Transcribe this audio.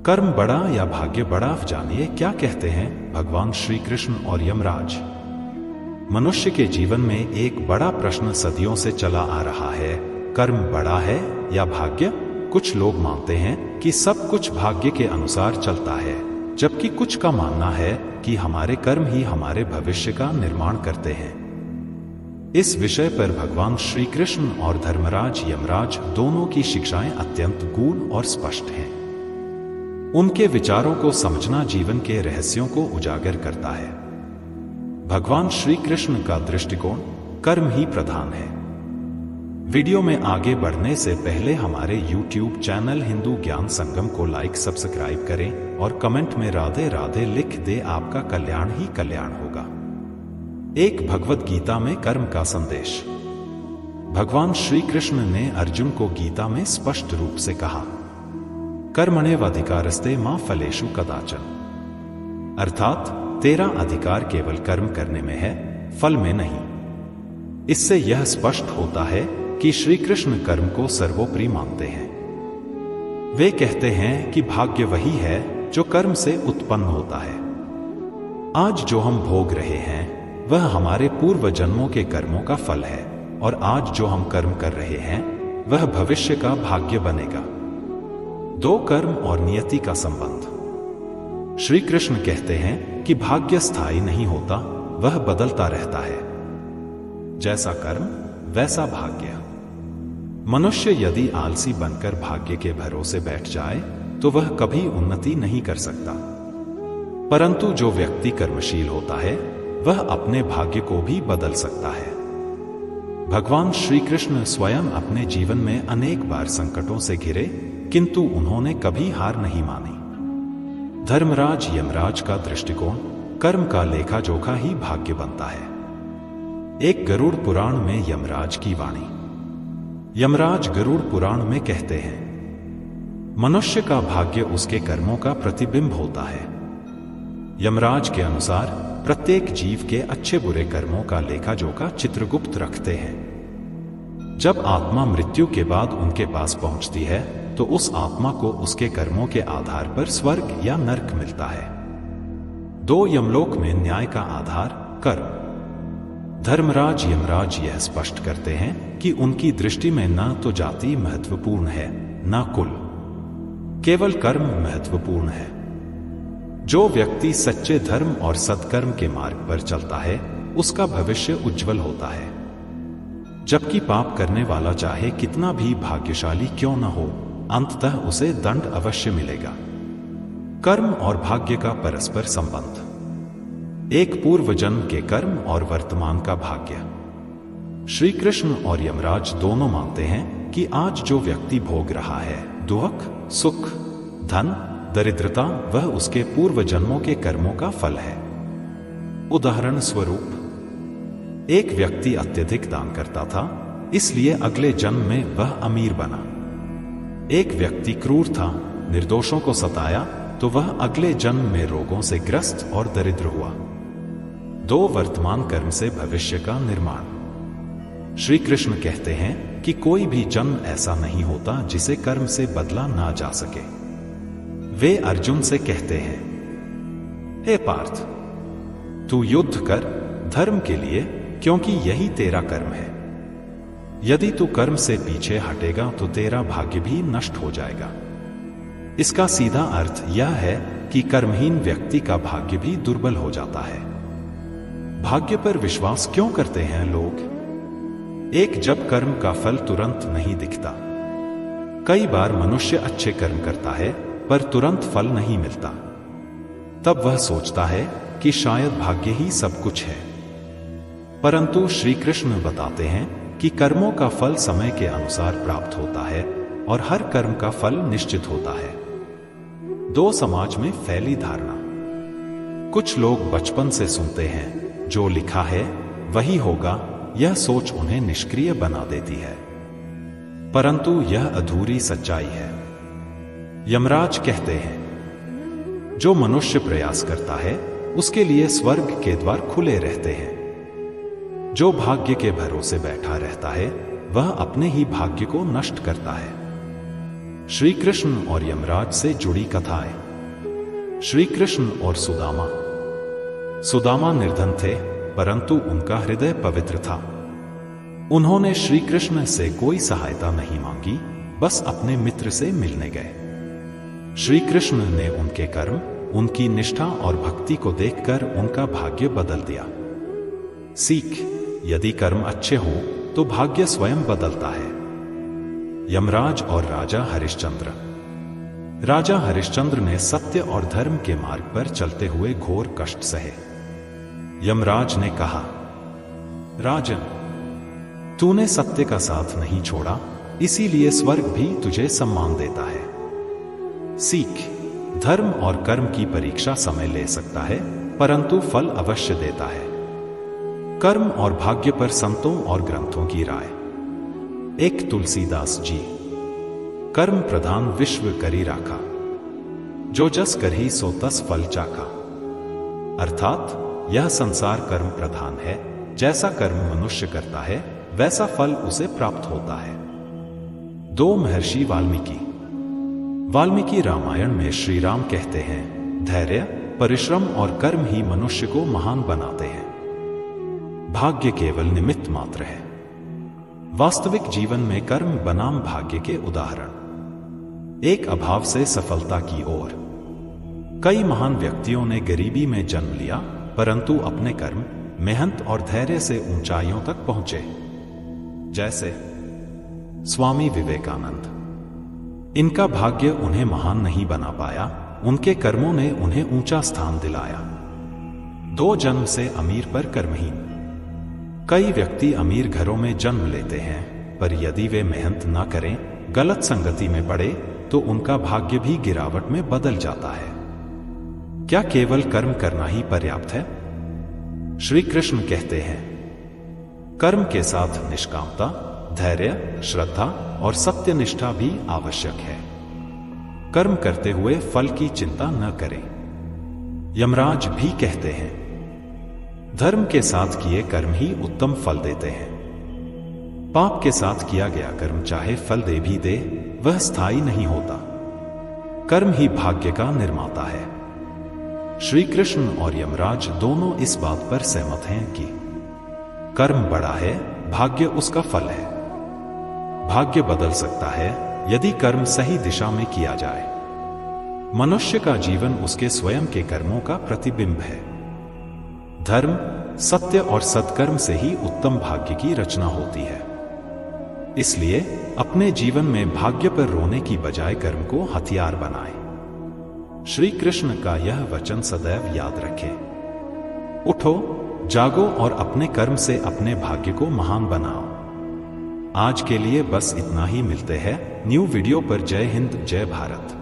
कर्म बड़ा या भाग्य बड़ा, जानिए क्या कहते हैं भगवान श्री कृष्ण और यमराज। मनुष्य के जीवन में एक बड़ा प्रश्न सदियों से चला आ रहा है, कर्म बड़ा है या भाग्य। कुछ लोग मानते हैं कि सब कुछ भाग्य के अनुसार चलता है, जबकि कुछ का मानना है कि हमारे कर्म ही हमारे भविष्य का निर्माण करते हैं। इस विषय पर भगवान श्री कृष्ण और धर्मराज यमराज दोनों की शिक्षाएं अत्यंत गूढ़ और स्पष्ट हैं। उनके विचारों को समझना जीवन के रहस्यों को उजागर करता है। भगवान श्री कृष्ण का दृष्टिकोण कर्म ही प्रधान है। वीडियो में आगे बढ़ने से पहले हमारे YouTube चैनल हिंदू ज्ञान संगम को लाइक सब्सक्राइब करें और कमेंट में राधे राधे लिख दे, आपका कल्याण ही कल्याण होगा। एक भगवत गीता में कर्म का संदेश। भगवान श्री कृष्ण ने अर्जुन को गीता में स्पष्ट रूप से कहा, कर्मण्येवाधिकारस्ते मा फलेषु कदाचन, अर्थात तेरा अधिकार केवल कर्म करने में है, फल में नहीं। इससे यह स्पष्ट होता है कि श्री कृष्ण कर्म को सर्वोपरि मानते हैं। वे कहते हैं कि भाग्य वही है जो कर्म से उत्पन्न होता है। आज जो हम भोग रहे हैं वह हमारे पूर्व जन्मों के कर्मों का फल है, और आज जो हम कर्म कर रहे हैं वह भविष्य का भाग्य बनेगा। दो कर्म और नियति का संबंध। श्री कृष्ण कहते हैं कि भाग्य स्थायी नहीं होता, वह बदलता रहता है। जैसा कर्म वैसा भाग्य। मनुष्य यदि आलसी बनकर भाग्य के भरोसे बैठ जाए तो वह कभी उन्नति नहीं कर सकता, परंतु जो व्यक्ति कर्मशील होता है वह अपने भाग्य को भी बदल सकता है। भगवान श्री कृष्ण स्वयं अपने जीवन में अनेक बार संकटों से घिरे, किंतु उन्होंने कभी हार नहीं मानी। धर्मराज यमराज का दृष्टिकोण कर्म का लेखा जोखा ही भाग्य बनता है। एक गरुड़ पुराण में यमराज की वाणी। यमराज गरुड़ पुराण में कहते हैं, मनुष्य का भाग्य उसके कर्मों का प्रतिबिंब होता है। यमराज के अनुसार प्रत्येक जीव के अच्छे बुरे कर्मों का लेखा जोखा चित्रगुप्त रखते हैं। जब आत्मा मृत्यु के बाद उनके पास पहुंचती है तो उस आत्मा को उसके कर्मों के आधार पर स्वर्ग या नरक मिलता है। दो यमलोक में न्याय का आधार कर्म। धर्मराज यमराज यह स्पष्ट करते हैं कि उनकी दृष्टि में न तो जाति महत्वपूर्ण है न कुल, केवल कर्म महत्वपूर्ण है। जो व्यक्ति सच्चे धर्म और सत्कर्म के मार्ग पर चलता है उसका भविष्य उज्जवल होता है, जबकि पाप करने वाला चाहे कितना भी भाग्यशाली क्यों न हो, अंततः उसे दंड अवश्य मिलेगा। कर्म और भाग्य का परस्पर संबंध। एक पूर्व जन्म के कर्म और वर्तमान का भाग्य। श्री कृष्ण और यमराज दोनों मानते हैं कि आज जो व्यक्ति भोग रहा है दुख, सुख, धन, दरिद्रता, वह उसके पूर्व जन्मों के कर्मों का फल है। उदाहरण स्वरूप, एक व्यक्ति अत्यधिक दान करता था, इसलिए अगले जन्म में वह अमीर बना। एक व्यक्ति क्रूर था, निर्दोषों को सताया, तो वह अगले जन्म में रोगों से ग्रस्त और दरिद्र हुआ। दो वर्तमान कर्म से भविष्य का निर्माण। श्री कृष्ण कहते हैं कि कोई भी जन्म ऐसा नहीं होता जिसे कर्म से बदला ना जा सके। वे अर्जुन से कहते हैं, हे पार्थ, तू युद्ध कर धर्म के लिए, क्योंकि यही तेरा कर्म है। यदि तू कर्म से पीछे हटेगा तो तेरा भाग्य भी नष्ट हो जाएगा। इसका सीधा अर्थ यह है कि कर्महीन व्यक्ति का भाग्य भी दुर्बल हो जाता है। भाग्य पर विश्वास क्यों करते हैं लोग? एक, जब कर्म का फल तुरंत नहीं दिखता। कई बार मनुष्य अच्छे कर्म करता है पर तुरंत फल नहीं मिलता। तब वह सोचता है कि शायद भाग्य ही सब कुछ है। परंतु श्री कृष्ण बताते हैं कि कर्मों का फल समय के अनुसार प्राप्त होता है और हर कर्म का फल निश्चित होता है। दो, समाज में फैली धारणा। कुछ लोग बचपन से सुनते हैं जो लिखा है वही होगा, यह सोच उन्हें निष्क्रिय बना देती है, परंतु यह अधूरी सच्चाई है। यमराज कहते हैं, जो मनुष्य प्रयास करता है उसके लिए स्वर्ग के द्वार खुले रहते हैं। जो भाग्य के भरोसे बैठा रहता है वह अपने ही भाग्य को नष्ट करता है। श्री कृष्ण और यमराज से जुड़ी कथाएं। श्री कृष्ण और सुदामा। सुदामा निर्धन थे, परंतु उनका हृदय पवित्र था। उन्होंने श्री कृष्ण से कोई सहायता नहीं मांगी, बस अपने मित्र से मिलने गए। श्री कृष्ण ने उनके कर्म, उनकी निष्ठा और भक्ति को देखकर उनका भाग्य बदल दिया। सीख: यदि कर्म अच्छे हो तो भाग्य स्वयं बदलता है। यमराज और राजा हरिश्चंद्र। राजा हरिश्चंद्र ने सत्य और धर्म के मार्ग पर चलते हुए घोर कष्ट सहे। यमराज ने कहा, राजन, तूने सत्य का साथ नहीं छोड़ा, इसीलिए स्वर्ग भी तुझे सम्मान देता है। सीख: धर्म और कर्म की परीक्षा समय ले सकता है, परंतु फल अवश्य देता है। कर्म और भाग्य पर संतों और ग्रंथों की राय। एक तुलसीदास जी। कर्म प्रधान विश्व करी राखा, जो जस करही सो तस फल चाखा। अर्थात यह संसार कर्म प्रधान है। जैसा कर्म मनुष्य करता है, वैसा फल उसे प्राप्त होता है। दो महर्षि वाल्मीकि। वाल्मीकि रामायण में श्री राम कहते हैं, धैर्य, परिश्रम और कर्म ही मनुष्य को महान बनाते हैं। भाग्य केवल निमित्त मात्र है। वास्तविक जीवन में कर्म बनाम भाग्य के उदाहरण। एक अभाव से सफलता की ओर। कई महान व्यक्तियों ने गरीबी में जन्म लिया, परंतु अपने कर्म, मेहनत और धैर्य से ऊंचाइयों तक पहुंचे। जैसे स्वामी विवेकानंद। इनका भाग्य उन्हें महान नहीं बना पाया, उनके कर्मों ने उन्हें ऊंचा स्थान दिलाया। दो जन्म से अमीर पर कर्महीन। कई व्यक्ति अमीर घरों में जन्म लेते हैं, पर यदि वे मेहनत ना करें, गलत संगति में पड़े, तो उनका भाग्य भी गिरावट में बदल जाता है। क्या केवल कर्म करना ही पर्याप्त है? श्री कृष्ण कहते हैं, कर्म के साथ निष्कामता, धैर्य, श्रद्धा और सत्यनिष्ठा भी आवश्यक है। कर्म करते हुए फल की चिंता न करें। यमराज भी कहते हैं, धर्म के साथ किए कर्म ही उत्तम फल देते हैं। पाप के साथ किया गया कर्म चाहे फल दे भी दे, वह स्थायी नहीं होता। कर्म ही भाग्य का निर्माता है। श्री कृष्ण और यमराज दोनों इस बात पर सहमत हैं कि कर्म बड़ा है, भाग्य उसका फल है। भाग्य बदल सकता है यदि कर्म सही दिशा में किया जाए। मनुष्य का जीवन उसके स्वयं के कर्मों का प्रतिबिंब है। धर्म, सत्य और सत्कर्म से ही उत्तम भाग्य की रचना होती है। इसलिए अपने जीवन में भाग्य पर रोने की बजाय कर्म को हथियार बनाएं। श्री कृष्ण का यह वचन सदैव याद रखें। उठो, जागो और अपने कर्म से अपने भाग्य को महान बनाओ। आज के लिए बस इतना ही। मिलते हैं न्यू वीडियो पर। जय हिंद, जय भारत।